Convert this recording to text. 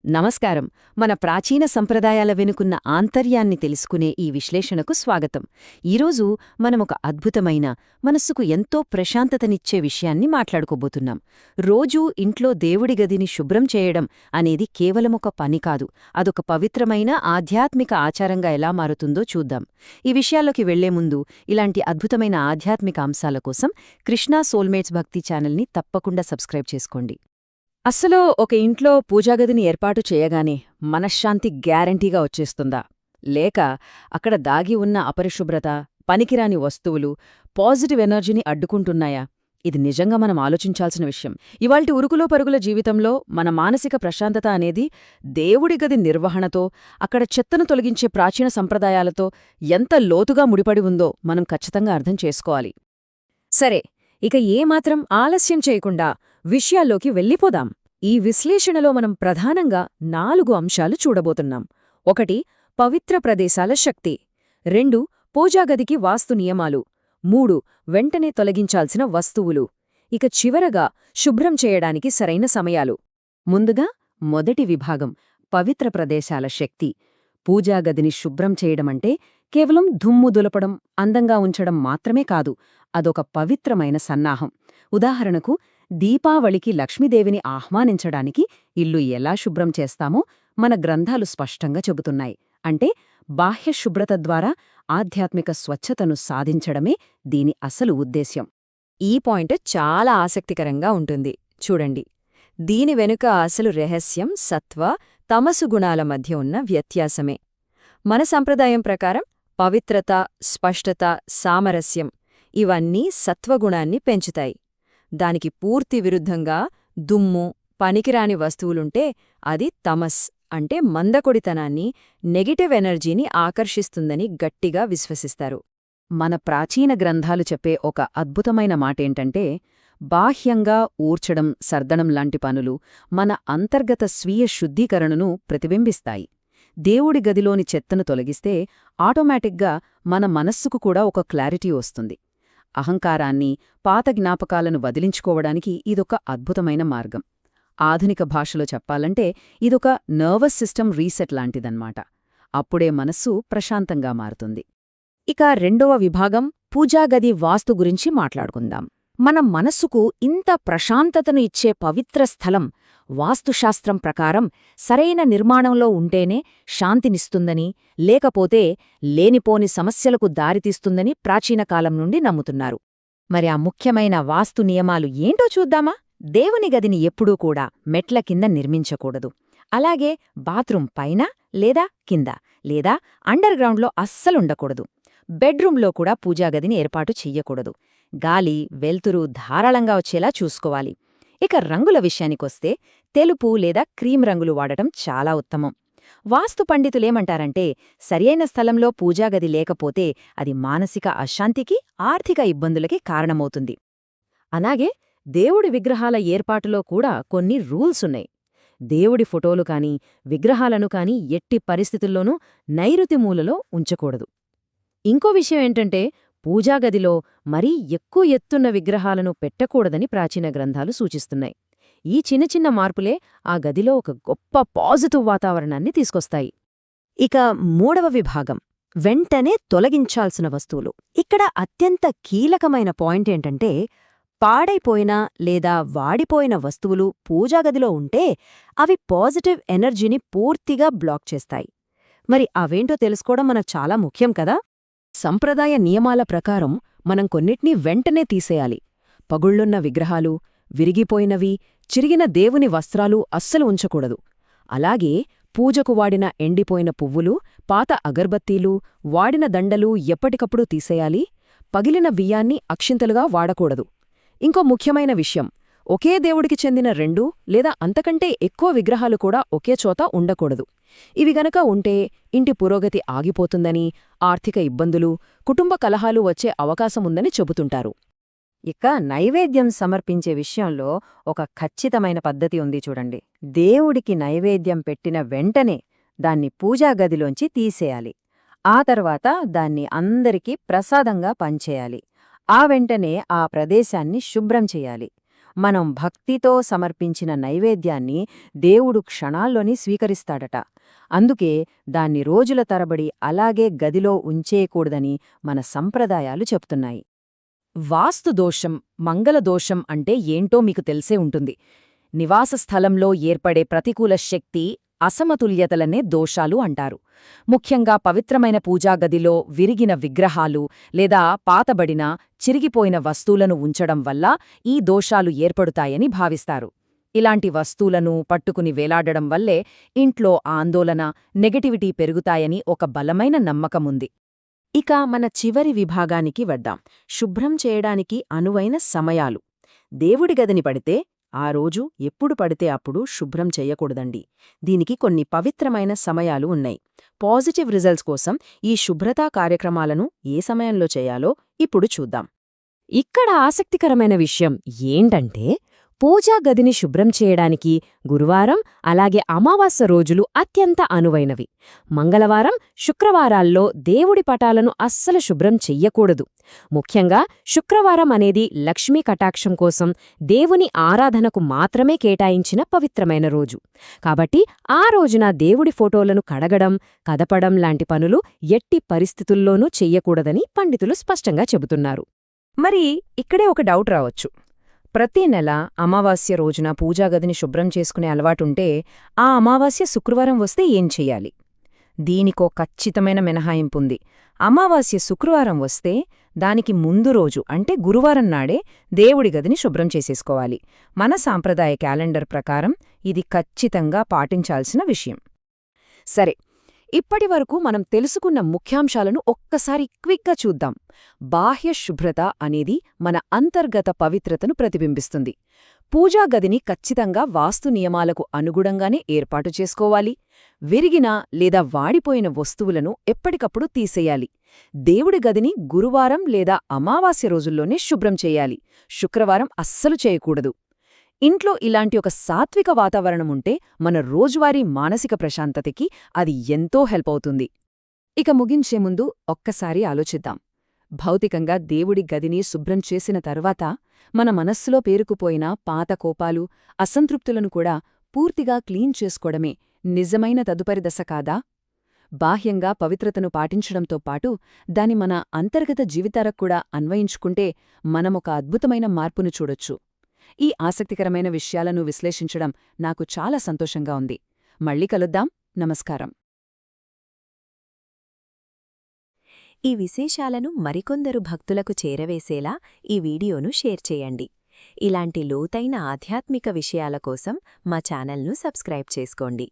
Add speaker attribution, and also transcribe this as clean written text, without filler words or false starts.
Speaker 1: నమస్కారం. మన ప్రాచీన సంప్రదాయాల వెనుకున్న ఆంతర్యాన్ని తెలుసుకునే ఈ విశ్లేషణకు స్వాగతం. ఈరోజు మనమొక అద్భుతమైన, మనస్సుకు ఎంతో ప్రశాంతతనిచ్చే విషయాన్ని మాట్లాడుకోబోతున్నాం. రోజూ ఇంట్లో దేవుడి గదిని శుభ్రం చేయడం అనేది కేవలమొక పని కాదు, అదొక పవిత్రమైన ఆధ్యాత్మిక ఆచారంగా ఎలా మారుతుందో చూద్దాం. ఈ విషయాల్లోకి వెళ్లే ముందు ఇలాంటి అద్భుతమైన ఆధ్యాత్మిక అంశాల కోసం కృష్ణా సోల్మేట్స్ భక్తి ఛానల్ని తప్పకుండా సబ్స్క్రైబ్ చేసుకోండి. అస్సలు ఒక ఇంట్లో పూజాగదిని ఏర్పాటు చేయగానే మనశ్శాంతి గ్యారంటీగా వచ్చేస్తుందా? లేక అక్కడ దాగి ఉన్న అపరిశుభ్రత, పనికిరాని వస్తువులు పాజిటివ్ ఎనర్జీని అడ్డుకుంటున్నాయా? ఇది నిజంగా మనం ఆలోచించాల్సిన విషయం. ఇవాల్టి ఉరుకులో పరుగుల జీవితంలో మన మానసిక ప్రశాంతత అనేది దేవుడి గది నిర్వహణతో, అక్కడ చెత్తను తొలగించే ప్రాచీన సంప్రదాయాలతో ఎంత లోతుగా ముడిపడి ఉందో మనం ఖచ్చితంగా అర్థం చేసుకోవాలి. సరే, ఇక ఏమాత్రం ఆలస్యం చేయకుండా విషయాల్లోకి వెళ్ళిపోదాం. ఈ విశ్లేషణలో మనం ప్రధానంగా 4 అంశాలు చూడబోతున్నాం. 1. పవిత్ర ప్రదేశాల శక్తి. 2. పూజాగదికి వాస్తు నియమాలు. 3. వెంటనే తొలగించాల్సిన వస్తువులు. ఇక చివరగా శుభ్రం చేయడానికి సరైన సమయాలు. ముందుగా మొదటి విభాగం, పవిత్ర ప్రదేశాల శక్తి. పూజాగదిని శుభ్రం చేయడమంటే కేవలం దుమ్ము దులపడం, అందంగా ఉంచడం మాత్రమే కాదు, అదొక పవిత్రమైన సన్నాహం. ఉదాహరణకు, దీపావళికి లక్ష్మీదేవిని ఆహ్వానించడానికి ఇల్లు ఎలా శుభ్రం చేస్తామో మన గ్రంథాలు స్పష్టంగా చెబుతున్నాయి. అంటే బాహ్య శుభ్రత ద్వారా ఆధ్యాత్మిక స్వచ్ఛతను సాధించడమే దీని అసలు ఉద్దేశ్యం.
Speaker 2: ఈ పాయింట్ చాలా ఆసక్తికరంగా ఉంటుంది. చూడండి, దీని వెనుక అసలు రహస్యం సత్వ, తమసు గుణాల మధ్య ఉన్న వ్యత్యాసమే. మన సంప్రదాయం ప్రకారం పవిత్రత, స్పష్టత, సామరస్యం ఇవన్నీ సత్వగుణాన్ని పెంచుతాయి. దానికి పూర్తి విరుద్ధంగా దుమ్ము, పనికిరాని వస్తువులుంటే అది తమస్, అంటే మందకొడితనాన్ని, నెగటివ్ ఎనర్జీని ఆకర్షిస్తుందని గట్టిగా విశ్వసిస్తారు.
Speaker 1: మన ప్రాచీన గ్రంథాలు చెప్పే ఒక అద్భుతమైన మాటేంటంటే, బాహ్యంగా ఊర్చడం, సర్దడం లాంటి పనులు మన అంతర్గత స్వీయ శుద్ధీకరణను ప్రతిబింబిస్తాయి. దేవుడి గదిలోని చెత్తను తొలగిస్తే ఆటోమేటిక్గా మన మనస్సుకు కూడా ఒక క్లారిటీ వస్తుంది. అహంకారాన్ని, పాత జ్ఞాపకాలను వదిలించుకోవడానికి ఇదొక అద్భుతమైన మార్గం. ఆధునిక భాషలో చెప్పాలంటే ఇదొక నర్వస్ సిస్టమ్ రీసెట్ లాంటిదన్నమాట. అప్పుడే మనస్సు ప్రశాంతంగా మారుతుంది.
Speaker 2: ఇక 2వ విభాగం, పూజాగది వాస్తు గురించి మాట్లాడుకుందాం. మన మనస్సుకు ఇంత ప్రశాంతతను ఇచ్చే పవిత్ర స్థలం వాస్తుశాస్త్రం ప్రకారం సరైన నిర్మాణంలో ఉంటేనే శాంతినిస్తుందని, లేకపోతే లేనిపోని సమస్యలకు దారితీస్తుందని ప్రాచీనకాలం నుండి నమ్ముతున్నారు.
Speaker 1: మరి ఆ ముఖ్యమైన వాస్తు నియమాలు ఏంటో చూద్దామా? దేవుని గదిని ఎప్పుడూ కూడా మెట్ల కింద నిర్మించకూడదు. అలాగే బాత్రూం పైన లేదా కింద లేదా అండర్గ్రౌండ్లో అస్సలుండకూడదు. బెడ్రూంలో కూడా పూజాగదిని ఏర్పాటు చెయ్యకూడదు. గాలి, వెల్తురు ధారాళంగా వచ్చేలా చూసుకోవాలి. ఇక రంగుల విషయానికొస్తే తెలుపు లేదా క్రీమ్ రంగులు వాడటం చాలా ఉత్తమం. వాస్తు పండితులేమంటారంటే, సరియైన స్థలంలో పూజాగది లేకపోతే అది మానసిక అశాంతికి, ఆర్థిక ఇబ్బందులకి కారణమవుతుంది. అలాగే దేవుడి విగ్రహాల ఏర్పాటులో కూడా కొన్ని రూల్సున్నాయి. దేవుడి ఫోటోలు కానీ, విగ్రహాలను కానీ ఎట్టి పరిస్థితుల్లోనూ నైరుతి మూలలో ఉంచకూడదు. ఇంకో విషయం ఏంటంటే, పూజాగదిలో మరీ ఎక్కువ ఎత్తున్న విగ్రహాలను పెట్టకూడదని ప్రాచీన గ్రంథాలు సూచిస్తున్నాయి. ఈ చిన్న చిన్న మార్పులే ఆ గదిలో ఒక గొప్ప పాజిటివ్ వాతావరణాన్ని తీసుకొస్తాయి.
Speaker 2: ఇక 3వ విభాగం, వెంటనే తొలగించాల్సిన వస్తువులు. ఇక్కడ అత్యంత కీలకమైన పాయింట్ ఏంటంటే, పాడైపోయిన లేదా వాడిపోయిన వస్తువులు పూజాగదిలో ఉంటే అవి పాజిటివ్ ఎనర్జీని పూర్తిగా బ్లాక్ చేస్తాయి. మరి అవేంటో తెలుసుకోవడం మనకు చాలా ముఖ్యం కదా.
Speaker 1: సంప్రదాయ నియమాల ప్రకారం మనం కొన్నిటిని వెంటనే తీసేయాలి. పగుళ్లున్న విగ్రహాలు, విరిగిపోయినవి, చిరిగిన దేవుని వస్త్రాలు అస్సలు ఉంచకూడదు. అలాగే పూజకు వాడిన ఎండిపోయిన పువ్వులు, పాత అగర్బత్తీలు, వాడిన దండలు ఎప్పటికప్పుడు తీసేయాలి. పగిలిన బియ్యాన్ని అక్షింతలుగా వాడకూడదు. ఇంకో ముఖ్యమైన విషయం, ఒకే దేవుడికి చెందిన 2 లేదా అంతకంటే ఎక్కువ విగ్రహాలు కూడా ఒకే చోట ఉండకూడదు. ఇవి గనక ఉంటే ఇంటి పురోగతి ఆగిపోతుందని, ఆర్థిక ఇబ్బందులు, కుటుంబ కలహాలు వచ్చే అవకాశముందని చెబుతుంటారు.
Speaker 2: ఇక నైవేద్యం సమర్పించే విషయంలో ఒక ఖచ్చితమైన పద్ధతి ఉంది చూడండి. దేవుడికి నైవేద్యం పెట్టిన వెంటనే దాన్ని పూజాగదిలోంచి తీసేయాలి. ఆ తర్వాత దాన్ని అందరికీ ప్రసాదంగా పంచేయాలి. ఆ వెంటనే ఆ ప్రదేశాన్ని శుభ్రం చెయ్యాలి.
Speaker 1: మనం భక్తితో సమర్పించిన నైవేద్యాన్ని దేవుడు క్షణాల్లోని స్వీకరిస్తాడట. అందుకే దాన్ని రోజుల తరబడి అలాగే గదిలో ఉంచేయకూడదని మన సంప్రదాయాలు చెప్తున్నాయి.
Speaker 2: వాస్తుదోషం, మంగళదోషం అంటే ఏంటో మీకు తెలిసే ఉంటుంది. నివాస స్థలంలో ఏర్పడే ప్రతికూల శక్తి, అసమతుల్యతలనే దోషాలు అంటారు. ముఖ్యంగా పవిత్రమైన పూజాగదిలో విరిగిన విగ్రహాలు లేదా పాతబడిన, చిరిగిపోయిన వస్తువులను ఉంచడం వల్ల ఈ దోషాలు ఏర్పడుతాయని భావిస్తారు. ఇలాంటి వస్తువులను పట్టుకుని వేలాడడం వల్లే ఇంట్లో ఆందోళన, నెగటివిటీ పెరుగుతాయని ఒక బలమైన నమ్మకముంది. ఇక మన చివరి విభాగానికి వద్దాం. శుభ్రం చేయడానికి అనువైన సమయాలు. దేవుడి గదిని పడితే ఆ రోజు ఎప్పుడు పడితే అప్పుడు శుభ్రం చెయ్యకూడదండి. దీనికి కొన్ని పవిత్రమైన సమయాలు ఉన్నాయి. పాజిటివ్ రిజల్ట్స్ కోసం ఈ శుభ్రతా కార్యక్రమాలను ఏ సమయంలో చేయాలో ఇప్పుడు చూద్దాం. ఇక్కడ ఆసక్తికరమైన విషయం ఏంటంటే, పూజా గదిని శుభ్రం చేయడానికి గురువారం అలాగే అమావాస్య రోజులు అత్యంత అనువైనవి. మంగళవారం, శుక్రవారాల్లో దేవుడి పటాలను అస్సలు శుభ్రం చెయ్యకూడదు. ముఖ్యంగా శుక్రవారం అనేది లక్ష్మీ కటాక్షం కోసం దేవుని ఆరాధనకు మాత్రమే కేటాయించిన పవిత్రమైన రోజు. కాబట్టి ఆ రోజున దేవుడి ఫోటోలను కడగడం, కదపడం లాంటి పనులు ఎట్టి పరిస్థితుల్లోనూ చెయ్యకూడదని పండితులు స్పష్టంగా చెబుతున్నారు. మరి ఇక్కడే ఒక డౌట్ రావచ్చు. ప్రతి నెల అమావాస్య రోజున పూజాగదిని శుభ్రం చేసుకునే అలవాటుంటే ఆ అమావాస్య శుక్రవారం వస్తే ఏం చెయ్యాలి? దీనికో ఖచ్చితమైన మినహాయింపుంది. అమావాస్య శుక్రవారం వస్తే దానికి ముందు రోజు అంటే గురువారం నాడే దేవుడి గదిని శుభ్రం చేసేసుకోవాలి. మన సాంప్రదాయ క్యాలెండర్ ప్రకారం ఇది ఖచ్చితంగా పాటించాల్సిన విషయం. సరే, ఇప్పటివరకు మనం తెలుసుకున్న ముఖ్యాంశాలను ఒక్కసారి క్విక్గా చూద్దాం. బాహ్య శుభ్రత అనేది మన అంతర్గత పవిత్రతను ప్రతిబింబిస్తుంది. పూజాగదిని ఖచ్చితంగా వాస్తు నియమాలకు అనుగుణంగానే ఏర్పాటు చేసుకోవాలి. విరిగిన లేదా వాడిపోయిన వస్తువులను ఎప్పటికప్పుడు తీసేయాలి. దేవుడి గదిని గురువారం లేదా అమావాస్య రోజుల్లోనే శుభ్రం చేయాలి. శుక్రవారం అస్సలు చేయకూడదు. ఇంట్లో ఇలాంటి ఒక సాత్విక వాతావరణముంటే మన రోజువారీ మానసిక ప్రశాంతతకి అది ఎంతో హెల్ప్ అవుతుంది. ఇక ముగించే ముందు ఒక్కసారి ఆలోచిద్దాం. భౌతికంగా దేవుడి గదిని శుభ్రం చేసిన తర్వాత మన మనస్సులో పేరుకుపోయిన పాత కోపాలు, అసంతృప్తులను కూడా పూర్తిగా క్లీన్ చేసుకోవడమే నిజమైన తదుపరి దశ కాదా? బాహ్యంగా పవిత్రతను పాటించడంతో పాటు దాని మన అంతర్గత జీవితాలకు కూడా అన్వయించుకుంటే మనమొక అద్భుతమైన మార్పును చూడొచ్చు. ఈ ఆసక్తికరమైన విషయాలను విశ్లేషించడం నాకు చాలా సంతోషంగా ఉంది. మళ్ళీ కలుద్దాం. నమస్కారం.
Speaker 3: ఈ విశేషాలను మరికొందరు భక్తులకు చేరవేసేలా ఈ వీడియోను షేర్ చేయండి. ఇలాంటి లోతైన ఆధ్యాత్మిక విషయాల కోసం మా ఛానల్ను సబ్స్క్రైబ్ చేసుకోండి.